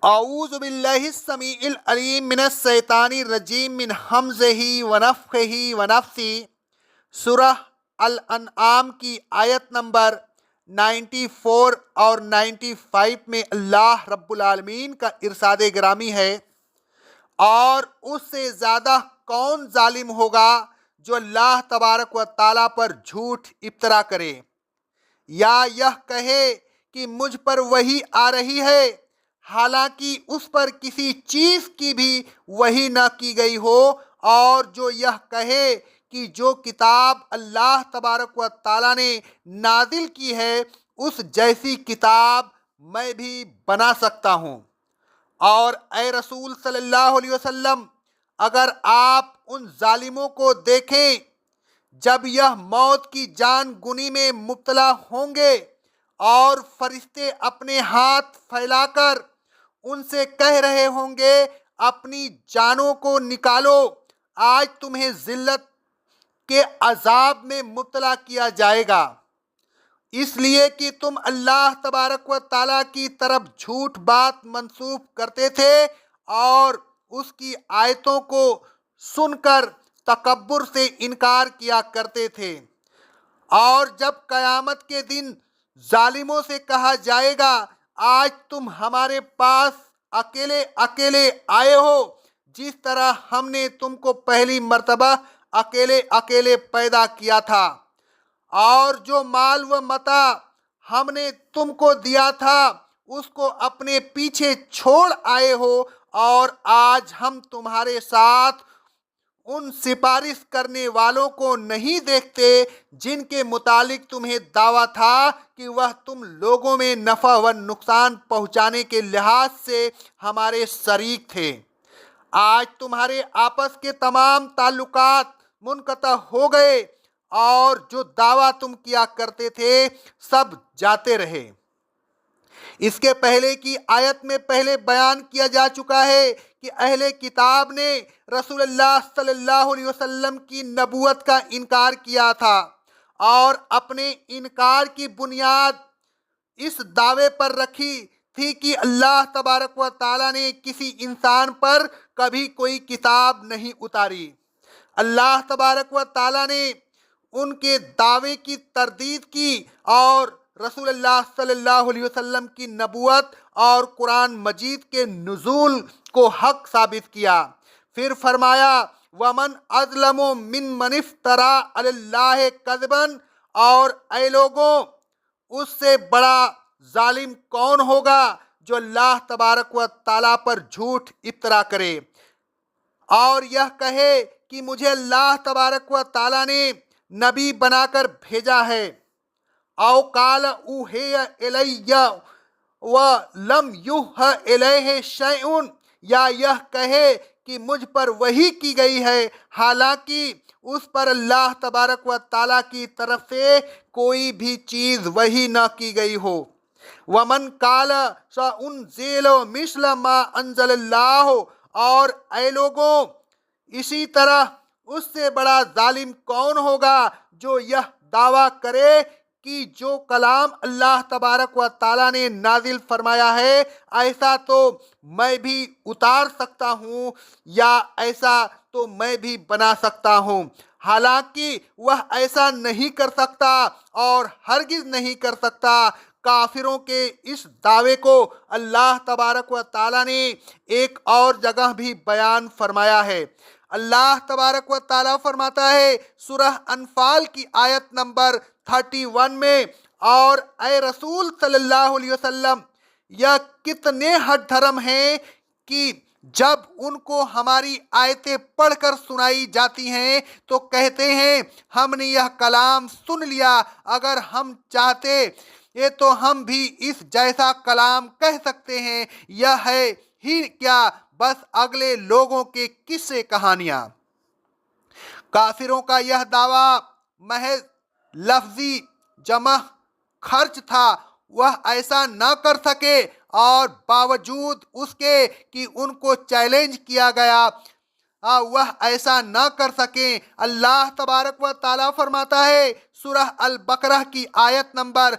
اعوذ باللہ السمیع العلیم من الشیطان الرجیم من حمزہ ونفخہ ونفثہ۔ سورہ الانعام کی آیت نمبر 94 اور 95 میں اللہ رب العالمین کا ارشاد گرامی ہے، اور اس سے زیادہ کون ظالم ہوگا جو اللہ تبارک و تعالیٰ پر جھوٹ افطرا کرے، یا یہ کہے کہ مجھ پر وحی آ رہی ہے حالانکہ اس پر کسی چیز کی بھی وحی نہ کی گئی ہو، اور جو یہ کہے کہ جو کتاب اللہ تبارک و تعالیٰ نے نازل کی ہے اس جیسی کتاب میں بھی بنا سکتا ہوں۔ اور اے رسول صلی اللہ علیہ وسلم، اگر آپ ان ظالموں کو دیکھیں جب یہ موت کی جان گنی میں مبتلا ہوں گے اور فرشتے اپنے ہاتھ پھیلا کر ان سے کہہ رہے ہوں گے اپنی جانوں کو نکالو، آج تمہیں ذلت کے عذاب میں مبتلا کیا جائے گا، اس لیے کہ تم اللہ تبارک و تعالیٰ کی طرف جھوٹ بات منسوب کرتے تھے اور اس کی آیتوں کو سن کر تکبر سے انکار کیا کرتے تھے۔ اور جب قیامت کے دن ظالموں سے کہا جائے گا آج تم ہمارے پاس اکیلے اکیلے آئے ہو، جس طرح ہم نے تم کو پہلی مرتبہ اکیلے اکیلے پیدا کیا تھا، اور جو مال و متاع ہم نے تم کو دیا تھا اس کو اپنے پیچھے چھوڑ آئے ہو، اور آج ہم تمہارے ساتھ ان سفارش کرنے والوں کو نہیں دیکھتے جن کے متعلق تمہیں دعویٰ تھا کہ وہ تم لوگوں میں نفع و نقصان پہنچانے کے لحاظ سے ہمارے شریک تھے۔ آج تمہارے آپس کے تمام تعلقات منقطع ہو گئے اور جو دعویٰ تم کیا کرتے تھے سب جاتے رہے۔ اس کے پہلے کی آیت میں پہلے بیان کیا جا چکا ہے کہ اہل کتاب نے رسول اللہ صلی اللہ علیہ وسلم کی نبوت کا انکار کیا تھا، اور اپنے انکار کی بنیاد اس دعوے پر رکھی تھی کہ اللہ تبارک و تعالیٰ نے کسی انسان پر کبھی کوئی کتاب نہیں اتاری۔ اللہ تبارک و تعالیٰ نے ان کے دعوے کی تردید کی اور رسول اللہ صلی اللہ علیہ وسلم کی نبوت اور قرآن مجید کے نزول کو حق ثابت کیا۔ پھر فرمایا وَمَنْ أَظْلَمُ مِمَّنِ افْتَرَىٰ عَلَى اللَّهِ كَذِبًا، اور اے لوگوں اس سے بڑا ظالم کون ہوگا جو اللہ تبارک و تعالیٰ پر جھوٹ افطرا کرے اور یہ کہے کہ مجھے اللہ تبارک و تعالیٰ نے نبی بنا کر بھیجا ہے، او قال اوحی الی ولم یوحی الیہ شیء، یا یہ کہے کہ مجھ پر وحی کی گئی ہے حالانکہ اس پر اللہ تبارک و تعالیٰ کی طرف سے کوئی بھی چیز وحی نہ کی گئی ہو۔ ومن قال سأنزل مثل ما انزل اللہ، اور اے لوگوں اسی طرح اس سے بڑا ظالم کون ہوگا جو یہ دعویٰ کرے کہ جو کلام اللہ تبارک و تعالیٰ نے نازل فرمایا ہے ایسا تو میں بھی اتار سکتا ہوں یا ایسا تو میں بھی بنا سکتا ہوں، حالانکہ وہ ایسا نہیں کر سکتا اور ہرگز نہیں کر سکتا۔ کافروں کے اس دعوے کو اللہ تبارک و تعالیٰ نے ایک اور جگہ بھی بیان فرمایا ہے۔ اللہ تبارک و تعالیٰ فرماتا ہے سورہ انفال کی آیت نمبر 31 میں، اور اے رسول صلی اللہ علیہ وسلم یہ کتنے ہٹ دھرم ہیں کہ جب ان کو ہماری آیتیں پڑھ کر سنائی جاتی ہیں تو کہتے ہیں ہم نے یہ کلام سن لیا، اگر ہم چاہتے یہ تو ہم بھی اس جیسا کلام کہہ سکتے ہیں، یہ ہے ہی کیا بس اگلے لوگوں کے قصے کہانیاں۔ کافروں کا یہ دعویٰ محض لفظی جمع خرچ تھا، وہ ایسا نہ کر سکے، اور باوجود اس کے کہ ان کو چیلنج کیا گیا وہ ایسا نہ کر سکیں۔ اللہ تبارک و تعالیٰ فرماتا ہے سورہ البقرہ کی آیت نمبر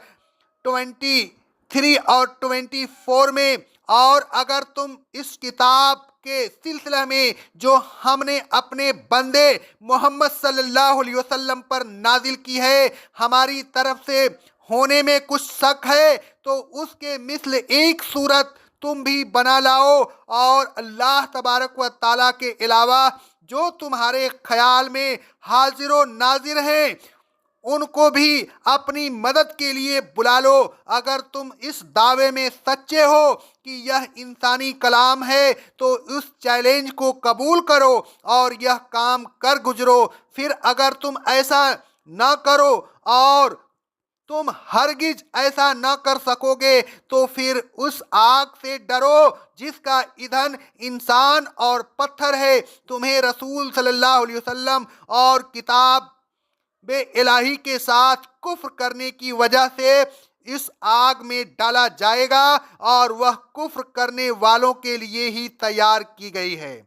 23 اور 24 میں، اور اگر تم اس کتاب کے سلسلہ میں جو ہم نے اپنے بندے محمد صلی اللہ علیہ وسلم پر نازل کی ہے ہماری طرف سے ہونے میں کچھ شک ہے تو اس کے مثل ایک صورت تم بھی بنا لاؤ، اور اللہ تبارک و تعالیٰ کے علاوہ جو تمہارے خیال میں حاضر و ناظر ہیں ان کو بھی اپنی مدد کے لیے بلا لو۔ اگر تم اس دعوے میں سچے ہو کہ یہ انسانی کلام ہے تو اس چیلنج کو قبول کرو اور یہ کام کر گزرو۔ پھر اگر تم ایسا نہ کرو اور تم ہرگز ایسا نہ کر سکو گے تو پھر اس آگ سے ڈرو جس کا ایندھن انسان اور پتھر ہے۔ تمہیں رسول صلی اللہ علیہ وسلم اور کتاب بے الہی کے ساتھ کفر کرنے کی وجہ سے اس آگ میں ڈالا جائے گا، اور وہ کفر کرنے والوں کے لیے ہی تیار کی گئی ہے۔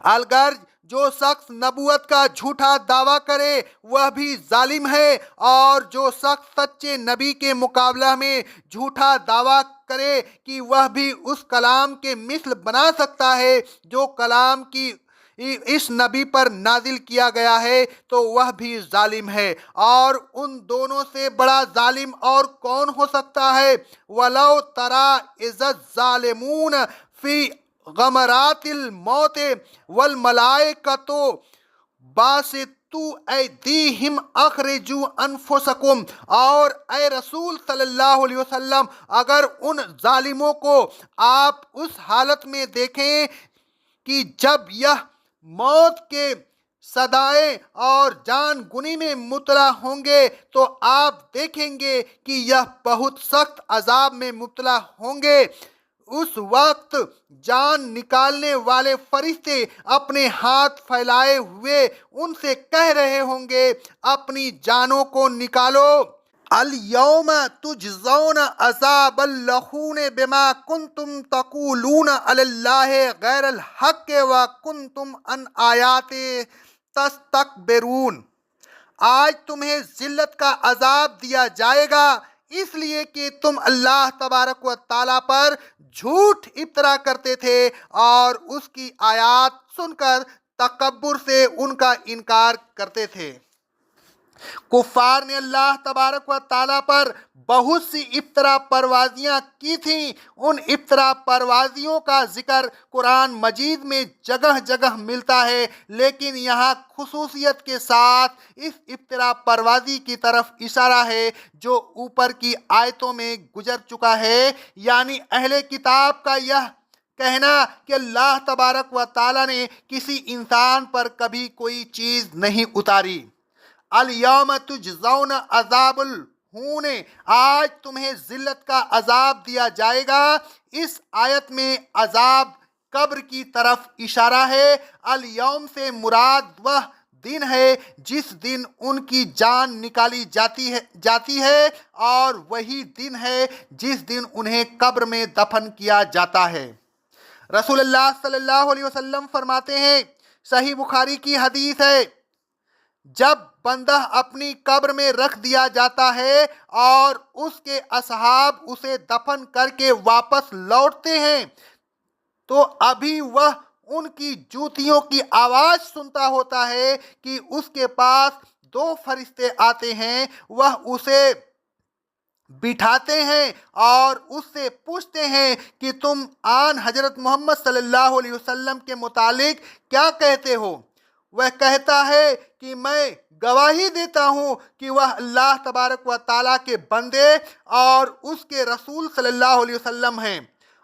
الغرض جو شخص نبوت کا جھوٹا دعویٰ کرے وہ بھی ظالم ہے، اور جو شخص سچے نبی کے مقابلہ میں جھوٹا دعویٰ کرے کہ وہ بھی اس کلام کے مثل بنا سکتا ہے جو کلام کی اس نبی پر نازل کیا گیا ہے تو وہ بھی ظالم ہے۔ اور ان دونوں سے بڑا ظالم اور کون ہو سکتا ہے؟ وَلَوْ تَرَىٰ إِذِ الظَّالِمُونَ فِي غمرات الموت والملائکۃ باسطوا ایدیہم اخرجوا انفسکم۔ اور اے رسول صلی اللہ علیہ وسلم اگر ان ظالموں کو آپ اس حالت میں دیکھیں کہ جب یہ موت کے صدائے اور جان گنی میں مبتلا ہوں گے تو آپ دیکھیں گے کہ یہ بہت سخت عذاب میں مبتلا ہوں گے۔ اس وقت جان نکالنے والے فرشتے اپنے ہاتھ پھیلائے ہوئے ان سے کہہ رہے ہوں گے اپنی جانوں کو نکالو۔ الیوم تجزون عذاب الہون بما کنتم تقولون علی اللہ غیر الحق وکنتم عن آیاتہ تستکبرون۔ آج تمہیں ذلت کا عذاب دیا جائے گا اس لیے کہ تم اللہ تبارک و تعالیٰ پر جھوٹ افطرا کرتے تھے اور اس کی آیات سن کر تکبر سے ان کا انکار کرتے تھے۔ کفار نے اللہ تبارک و تعالیٰ پر بہت سی افطرا پروازیاں کی تھیں۔ ان افطرا پروازیوں کا ذکر قرآن مجید میں جگہ جگہ ملتا ہے، لیکن یہاں خصوصیت کے ساتھ اس افطرا پروازی کی طرف اشارہ ہے جو اوپر کی آیتوں میں گزر چکا ہے، یعنی اہل کتاب کا یہ کہنا کہ اللہ تبارک و تعالیٰ نے کسی انسان پر کبھی کوئی چیز نہیں اتاری۔ الیوم تجزون عذاب الہون، آج تمہیں ذلت کا عذاب دیا جائے گا۔ اس آیت میں عذاب قبر کی طرف اشارہ ہے۔ الیوم سے مراد وہ دن ہے جس دن ان کی جان نکالی جاتی ہے، اور وہی دن ہے جس دن انہیں قبر میں دفن کیا جاتا ہے۔ رسول اللہ صلی اللہ علیہ وسلم فرماتے ہیں، صحیح بخاری کی حدیث ہے، جب بندہ اپنی قبر میں رکھ دیا جاتا ہے اور اس کے اصحاب اسے دفن کر کے واپس لوٹتے ہیں تو ابھی وہ ان کی جوتیوں کی آواز سنتا ہوتا ہے کہ اس کے پاس دو فرشتے آتے ہیں، وہ اسے بٹھاتے ہیں اور اس سے پوچھتے ہیں کہ تم آن حضرت محمد صلی اللہ علیہ وسلم کے متعلق کیا کہتے ہو؟ وہ کہتا ہے کہ میں گواہی دیتا ہوں کہ وہ اللہ تبارک و تعالیٰ کے بندے اور اس کے رسول صلی اللہ علیہ وسلم ہیں،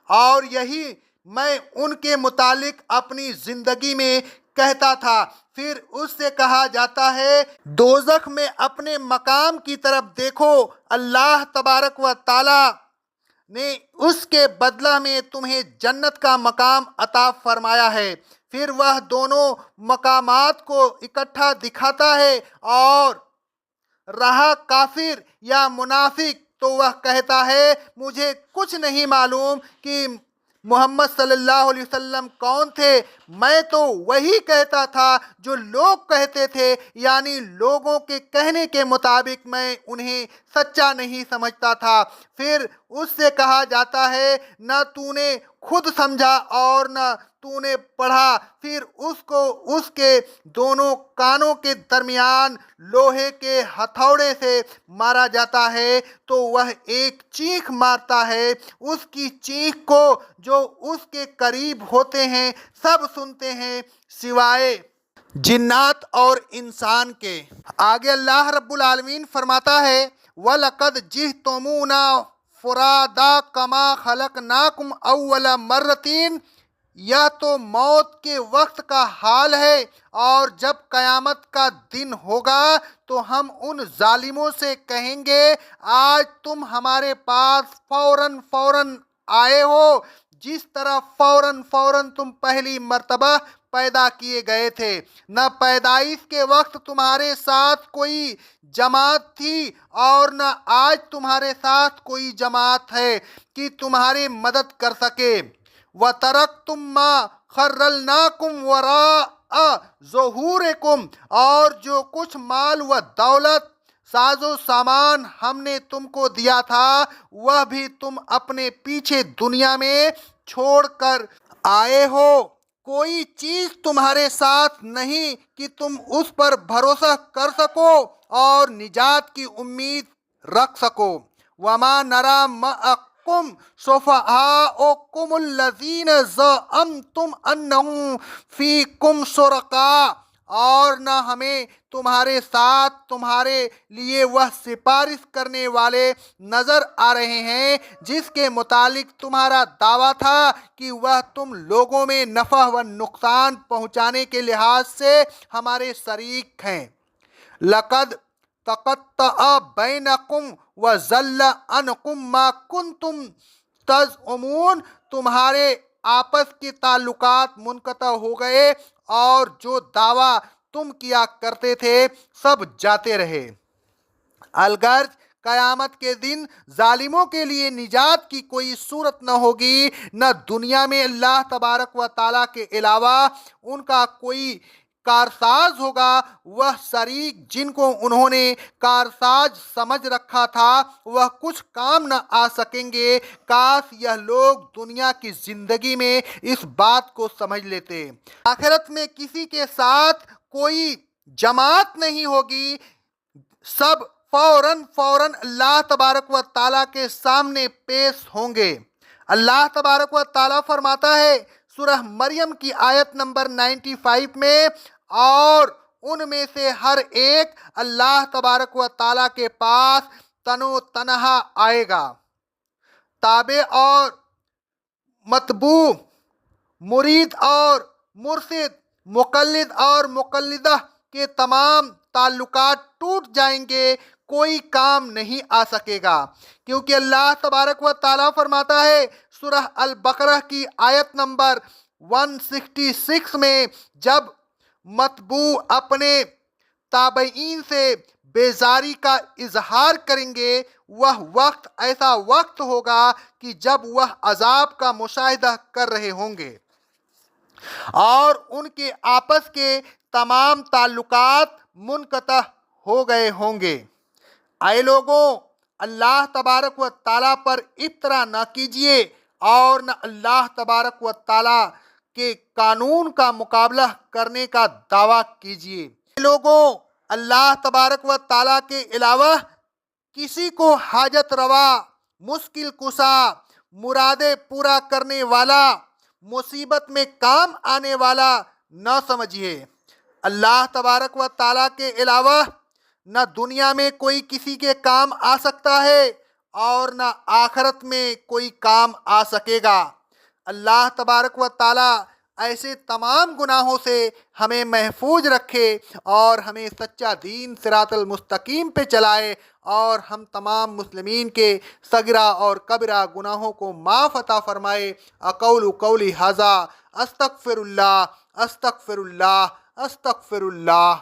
اور یہی میں ان کے متعلق اپنی زندگی میں کہتا تھا۔ پھر اس سے کہا جاتا ہے دوزخ میں اپنے مقام کی طرف دیکھو، اللہ تبارک و تعالیٰ نے اس کے بدلہ میں تمہیں جنت کا مقام عطا فرمایا ہے۔ پھر وہ دونوں مقامات کو اکٹھا دکھاتا ہے، اور رہا کافر یا منافق تو وہ کہتا ہے مجھے کچھ نہیں معلوم کہ محمد صلی اللہ علیہ وسلم کون تھے؟ میں تو وہی کہتا تھا جو لوگ کہتے تھے، یعنی لوگوں کے کہنے کے مطابق میں انہیں سچا نہیں سمجھتا تھا۔ پھر اس سے کہا جاتا ہے نہ تو نے خود سمجھا اور نہ تو نے پڑھا، پھر اس کو اس کے دونوں کانوں کے درمیان لوہے کے ہتھوڑے سے مارا جاتا ہے تو وہ ایک چیخ مارتا ہے۔ اس کی چیخ کو جو اس کے قریب ہوتے ہیں سب سنتے ہیں سوائے جنات اور انسان کے۔ آگے اللہ رب العالمین فرماتا ہے وَلَقَدْ جِئْتُمُونَا فُرَادَىٰ كَمَا خَلَقْنَاكُمْ أَوَّلَ مَرَّةٍ۔ یہ تو موت کے وقت کا حال ہے، اور جب قیامت کا دن ہوگا تو ہم ان ظالموں سے کہیں گے آج تم ہمارے پاس فوراً آئے ہو، جس طرح فوراً تم پہلی مرتبہ پیدا کیے گئے تھے۔ نہ پیدائش کے وقت تمہارے ساتھ کوئی جماعت تھی اور نہ آج تمہارے ساتھ کوئی جماعت ہے کہ تمہاری مدد کر سکے۔ وَتَرَكْتُم مَّا خَرَّلْنَاكُمْ وَرَاءَ ظُهُورِكُمْ، اور جو کچھ مال و دولت ساز و سامان ہم نے تم کو دیا تھا وہ بھی تم اپنے پیچھے دنیا میں چھوڑ کر آئے ہو۔ کوئی چیز تمہارے ساتھ نہیں کہ تم اس پر بھروسہ کر سکو اور نجات کی امید رکھ سکو۔ وَمَا نَرَىٰ مَعَكُمْ شُفَعَاءَكُمُ الَّذِينَ زَعَمْتُمْ أَنَّهُمْ فِيكُمْ شُرَكَاءُ، اور نہ ہمیں تمہارے ساتھ تمہارے لیے وہ سفارش کرنے والے نظر آ رہے ہیں جس کے متعلق تمہارا دعویٰ تھا کہ وہ تم لوگوں میں نفع و نقصان پہنچانے کے لحاظ سے ہمارے شریک ہیں۔ لَقَدْ تَقَطَّعَ بَيْنَكُمْ وَضَلَّ عَنْكُمْ مَا كُنْتُمْ تَزْعُمُونَ، تمہارے آپس کے تعلقات منقطع ہو گئے اور جو دعویٰ تم کیا کرتے تھے سب جاتے رہے۔ الغرض قیامت کے دن ظالموں کے لیے نجات کی کوئی صورت نہ ہوگی، نہ دنیا میں اللہ تبارک و تعالیٰ کے علاوہ ان کا کوئی کارساز ہوگا۔ وہ شریک جن کو انہوں نے کارساز سمجھ رکھا تھا وہ کچھ کام نہ آ سکیں گے۔ کاش یہ لوگ دنیا کی زندگی میں اس بات کو سمجھ لیتے۔ آخرت میں کسی کے ساتھ کوئی جماعت نہیں ہوگی، سب فوراً اللہ تبارک و تعالیٰ کے سامنے پیش ہوں گے۔ اللہ تبارک و تعالیٰ فرماتا ہے سورہ مریم کی آیت نمبر 95 میں، اور ان میں سے ہر ایک اللہ تبارک و تعالیٰ کے پاس تنو تنہا آئے گا۔ تابع اور متبوع، مرید اور مرشد، مقلد اور مقلدہ کے تمام تعلقات ٹوٹ جائیں گے، کوئی کام نہیں آ سکے گا، کیونکہ اللہ تبارک و تعالیٰ فرماتا ہے سورہ البقرہ کی آیت نمبر 166 میں، جب متبوع اپنے تابعین سے بیزاری کا اظہار کریں گے وہ وقت ایسا وقت ہوگا کہ جب وہ عذاب کا مشاہدہ کر رہے ہوں گے اور ان کے آپس کے تمام تعلقات منقطع ہو گئے ہوں گے۔ اے لوگوں، اللہ تبارک و تعالیٰ پر افطرا نہ کیجیے اور نہ اللہ تبارک و تعالیٰ کے قانون کا مقابلہ کرنے کا دعویٰ کیجیے۔ اے لوگوں، اللہ تبارک و تعالیٰ کے علاوہ کسی کو حاجت روا، مشکل کشا، مرادیں پورا کرنے والا، مصیبت میں کام آنے والا نہ سمجھیے۔ اللہ تبارک و تعالیٰ کے علاوہ نہ دنیا میں کوئی کسی کے کام آ سکتا ہے اور نہ آخرت میں کوئی کام آ سکے گا۔ اللہ تبارک و تعالیٰ ایسے تمام گناہوں سے ہمیں محفوظ رکھے اور ہمیں سچا دین صراط المستقیم پہ چلائے، اور ہم تمام مسلمین کے صغیرہ اور کبیرہ گناہوں کو معاف عطا فرمائے۔ اقول قولی ھذا استغفر اللہ استغفر اللہ استغفر اللہ۔